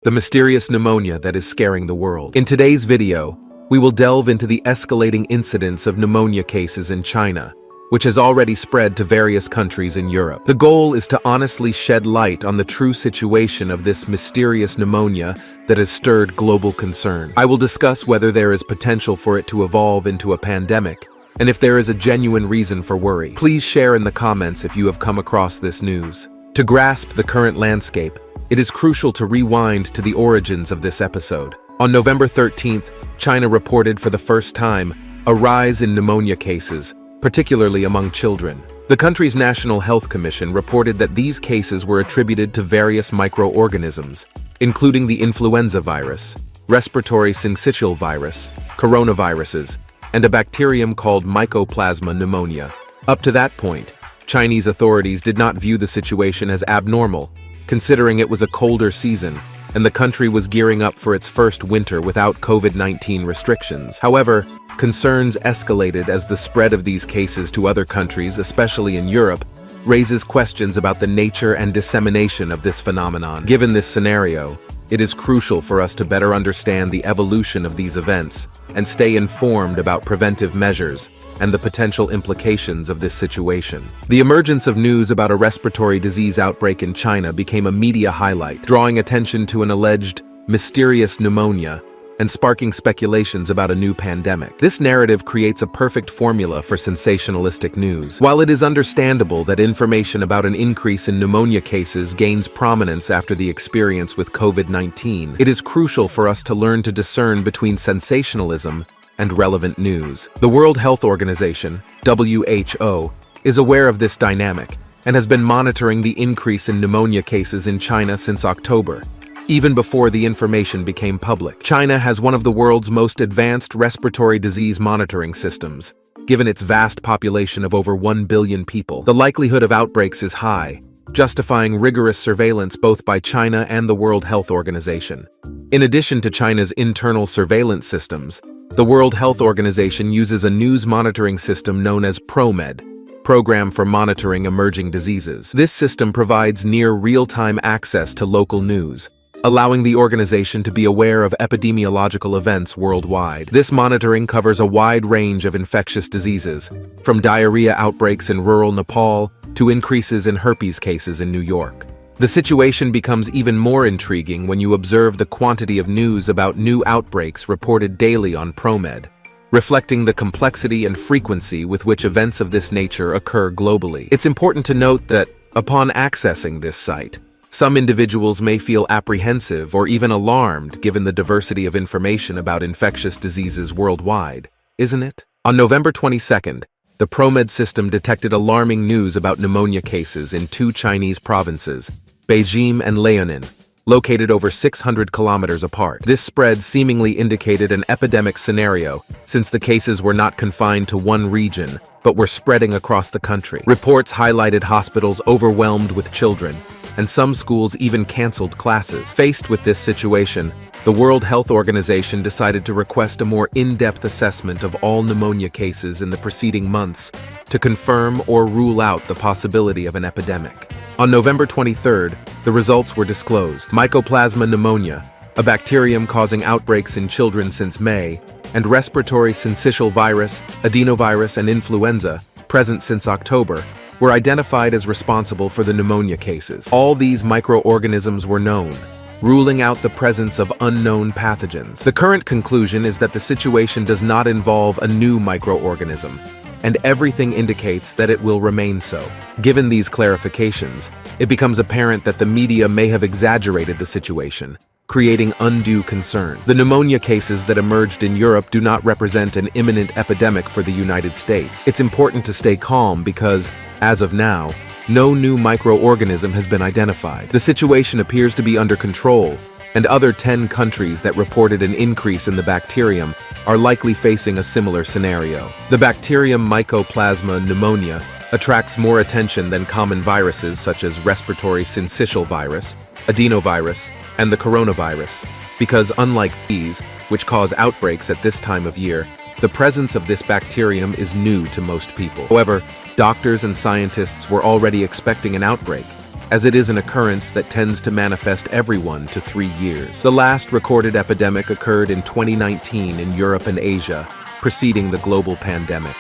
the mysterious pneumonia that is scaring the world. In today's video, we will delve into the escalating incidence of pneumonia cases in China, which has already spread to various countries in Europe. The goal is to honestly shed light on the true situation of this mysterious pneumonia that has stirred global concern. I will discuss whether there is potential for it to evolve into a pandemic, and if there is a genuine reason for worry. Please share in the comments if you have come across this news. To grasp the current landscape, it is crucial to rewind to the origins of this episode. On November 13th, China reported for the first time a rise in pneumonia cases, particularly among children. The country's National Health Commission reported that these cases were attributed to various microorganisms, including the influenza virus, respiratory syncytial virus, coronaviruses, and a bacterium called Mycoplasma pneumonia. Up to that point, Chinese authorities did not view the situation as abnormal, considering it was a colder season, and the country was gearing up for its first winter without COVID-19 restrictions. However, concerns escalated as the spread of these cases to other countries, especially in Europe, raises questions about the nature and dissemination of this phenomenon. Given this scenario, it is crucial for us to better understand the evolution of these events and stay informed about preventive measures and the potential implications of this situation. The emergence of news about a respiratory disease outbreak in China became a media highlight, drawing attention to an alleged mysterious pneumonia and sparking speculations about a new pandemic. This narrative creates a perfect formula for sensationalistic news. While it is understandable that information about an increase in pneumonia cases gains prominence after the experience with COVID-19, it is crucial for us to learn to discern between sensationalism and relevant news. The World Health Organization, WHO, is aware of this dynamic and has been monitoring the increase in pneumonia cases in China since October, even before the information became public. China has one of the world's most advanced respiratory disease monitoring systems. Given its vast population of over 1 billion people, the likelihood of outbreaks is high, justifying rigorous surveillance both by China and the World Health Organization. In addition to China's internal surveillance systems, the World Health Organization uses a news monitoring system known as PROMED, Program for Monitoring Emerging Diseases. This system provides near real-time access to local news, allowing the organization to be aware of epidemiological events worldwide. This monitoring covers a wide range of infectious diseases, from diarrhea outbreaks in rural Nepal to increases in herpes cases in New York. The situation becomes even more intriguing when you observe the quantity of news about new outbreaks reported daily on PROMED, reflecting the complexity and frequency with which events of this nature occur globally. It's important to note that, upon accessing this site, some individuals may feel apprehensive or even alarmed given the diversity of information about infectious diseases worldwide, isn't it? On November 22nd, the PROMED system detected alarming news about pneumonia cases in 2 Chinese provinces, Beijing and Liaoning, located over 600 kilometers apart. This spread seemingly indicated an epidemic scenario, since the cases were not confined to one region, but were spreading across the country. Reports highlighted hospitals overwhelmed with children, and some schools even canceled classes. Faced with this situation, the World Health Organization decided to request a more in-depth assessment of all pneumonia cases in the preceding months to confirm or rule out the possibility of an epidemic. On November 23rd, the results were disclosed. Mycoplasma pneumonia, a bacterium causing outbreaks in children since May, and respiratory syncytial virus, adenovirus, and influenza, present since October, were identified as responsible for the pneumonia cases. All these microorganisms were known, ruling out the presence of unknown pathogens. The current conclusion is that the situation does not involve a new microorganism, and everything indicates that it will remain so. Given these clarifications, it becomes apparent that the media may have exaggerated the situation, creating undue concern. The pneumonia cases that emerged in Europe do not represent an imminent epidemic for the United States. It's important to stay calm because, as of now, no new microorganism has been identified. The situation appears to be under control, and other 10 countries that reported an increase in the bacterium are likely facing a similar scenario. The bacterium Mycoplasma pneumonia attracts more attention than common viruses such as respiratory syncytial virus, adenovirus, and the coronavirus, because unlike these, which cause outbreaks at this time of year, the presence of this bacterium is new to most people. However, doctors and scientists were already expecting an outbreak, as it is an occurrence that tends to manifest every 1 to 3 years. The last recorded epidemic occurred in 2019 in Europe and Asia, preceding the global pandemic.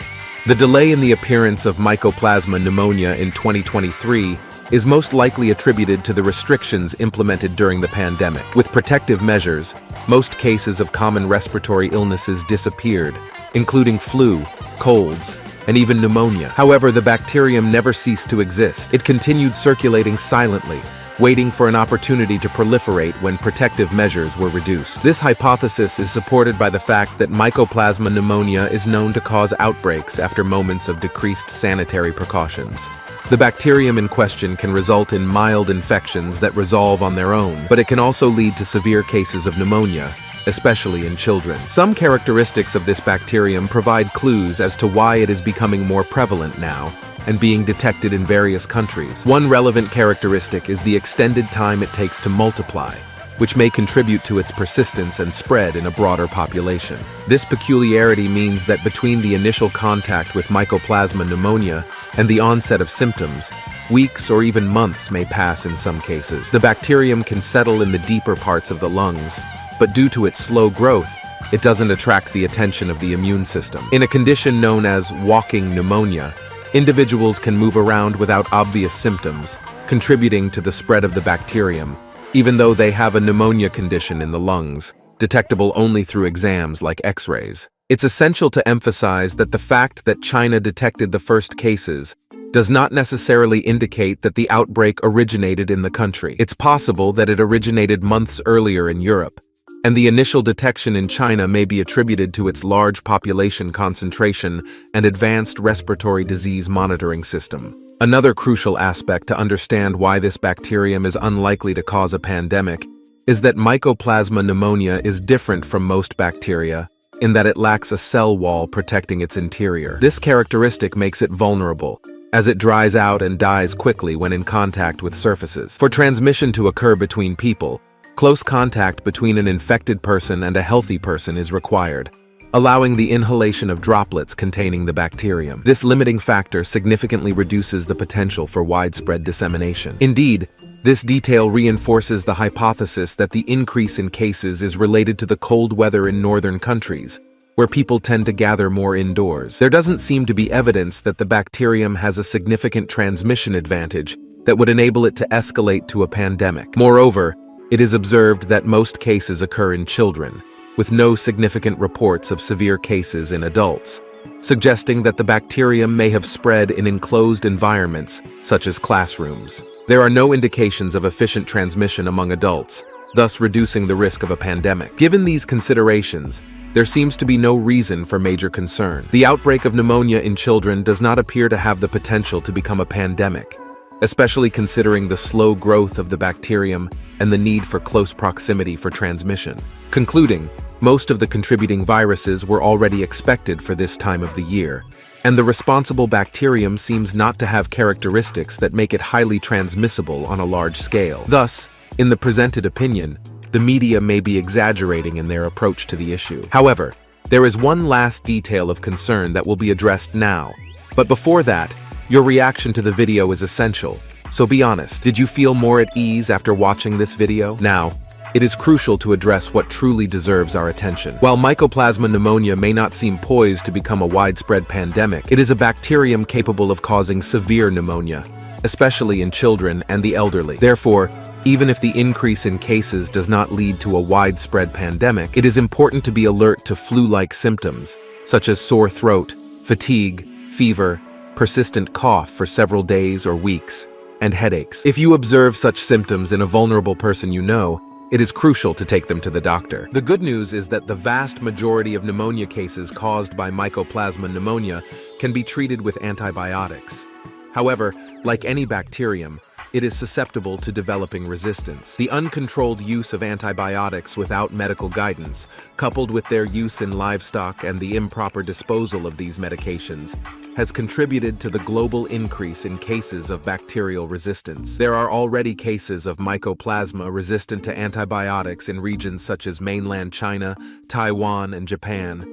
The delay in the appearance of Mycoplasma pneumonia in 2023 is most likely attributed to the restrictions implemented during the pandemic. With protective measures, most cases of common respiratory illnesses disappeared, including flu, colds, and even pneumonia. However, the bacterium never ceased to exist. It continued circulating silently, waiting for an opportunity to proliferate when protective measures were reduced. This hypothesis is supported by the fact that Mycoplasma pneumonia is known to cause outbreaks after moments of decreased sanitary precautions. The bacterium in question can result in mild infections that resolve on their own, but it can also lead to severe cases of pneumonia, especially in children. Some characteristics of this bacterium provide clues as to why it is becoming more prevalent now and being detected in various countries. One relevant characteristic is the extended time it takes to multiply, which may contribute to its persistence and spread in a broader population. This peculiarity means that between the initial contact with Mycoplasma pneumonia and the onset of symptoms, weeks or even months may pass in some cases. The bacterium can settle in the deeper parts of the lungs, but due to its slow growth, it doesn't attract the attention of the immune system. In a condition known as walking pneumonia, individuals can move around without obvious symptoms, contributing to the spread of the bacterium, even though they have a pneumonia condition in the lungs, detectable only through exams like X-rays. It's essential to emphasize that the fact that China detected the first cases does not necessarily indicate that the outbreak originated in the country. It's possible that it originated months earlier in Europe, and the initial detection in China may be attributed to its large population concentration and advanced respiratory disease monitoring system. Another crucial aspect to understand why this bacterium is unlikely to cause a pandemic is that Mycoplasma pneumonia is different from most bacteria in that it lacks a cell wall protecting its interior. This characteristic makes it vulnerable, as it dries out and dies quickly when in contact with surfaces. For transmission to occur between people, close contact between an infected person and a healthy person is required, allowing the inhalation of droplets containing the bacterium. This limiting factor significantly reduces the potential for widespread dissemination. Indeed, this detail reinforces the hypothesis that the increase in cases is related to the cold weather in northern countries, where people tend to gather more indoors. There doesn't seem to be evidence that the bacterium has a significant transmission advantage that would enable it to escalate to a pandemic. Moreover, it is observed that most cases occur in children, with no significant reports of severe cases in adults, suggesting that the bacterium may have spread in enclosed environments, such as classrooms. There are no indications of efficient transmission among adults, thus reducing the risk of a pandemic. Given these considerations, there seems to be no reason for major concern. The outbreak of pneumonia in children does not appear to have the potential to become a pandemic, especially considering the slow growth of the bacterium and the need for close proximity for transmission. Concluding, most of the contributing viruses were already expected for this time of the year, and the responsible bacterium seems not to have characteristics that make it highly transmissible on a large scale. Thus, in the presented opinion, the media may be exaggerating in their approach to the issue. However, there is one last detail of concern that will be addressed now. But before that, your reaction to the video is essential, so be honest. Did you feel more at ease after watching this video? Now, it is crucial to address what truly deserves our attention. While Mycoplasma pneumonia may not seem poised to become a widespread pandemic, it is a bacterium capable of causing severe pneumonia, especially in children and the elderly. Therefore, even if the increase in cases does not lead to a widespread pandemic, it is important to be alert to flu-like symptoms, such as sore throat, fatigue, fever, persistent cough for several days or weeks, and headaches. If you observe such symptoms in a vulnerable person you know, it is crucial to take them to the doctor. The good news is that the vast majority of pneumonia cases caused by Mycoplasma pneumonia can be treated with antibiotics. However, like any bacterium, it is susceptible to developing resistance. The uncontrolled use of antibiotics without medical guidance, coupled with their use in livestock and the improper disposal of these medications, has contributed to the global increase in cases of bacterial resistance. There are already cases of Mycoplasma resistant to antibiotics in regions such as mainland China, Taiwan, and Japan,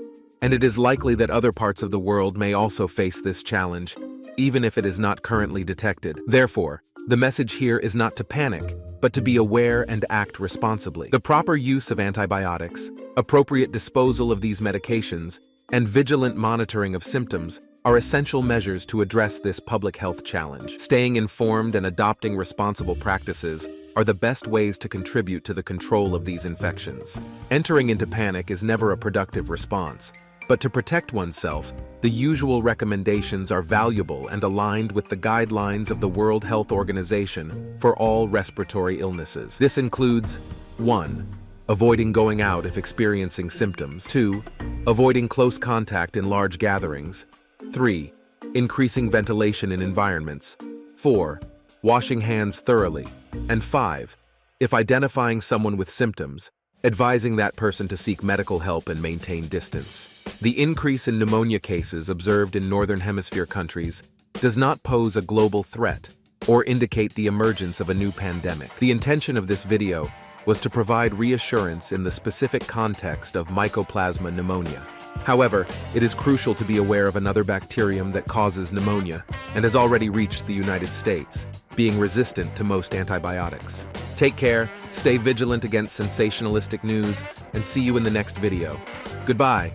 and it is likely that other parts of the world may also face this challenge, even if it is not currently detected. Therefore, The message here is not to panic, but to be aware and act responsibly. The proper use of antibiotics, appropriate disposal of these medications, and vigilant monitoring of symptoms are essential measures to address this public health challenge. Staying informed and adopting responsible practices are the best ways to contribute to the control of these infections. Entering into panic is never a productive response, but to protect oneself, the usual recommendations are valuable and aligned with the guidelines of the World Health Organization for all respiratory illnesses. This includes 1. Avoiding going out if experiencing symptoms. 2. Avoiding close contact in large gatherings. 3. Increasing ventilation in environments. 4. Washing hands thoroughly. And 5. If identifying someone with symptoms, advising that person to seek medical help and maintain distance. The increase in pneumonia cases observed in Northern Hemisphere countries does not pose a global threat or indicate the emergence of a new pandemic. The intention of this video was to provide reassurance in the specific context of Mycoplasma pneumonia. However, it is crucial to be aware of another bacterium that causes pneumonia and has already reached the United States, being resistant to most antibiotics. Take care, stay vigilant against sensationalistic news, and see you in the next video. Goodbye.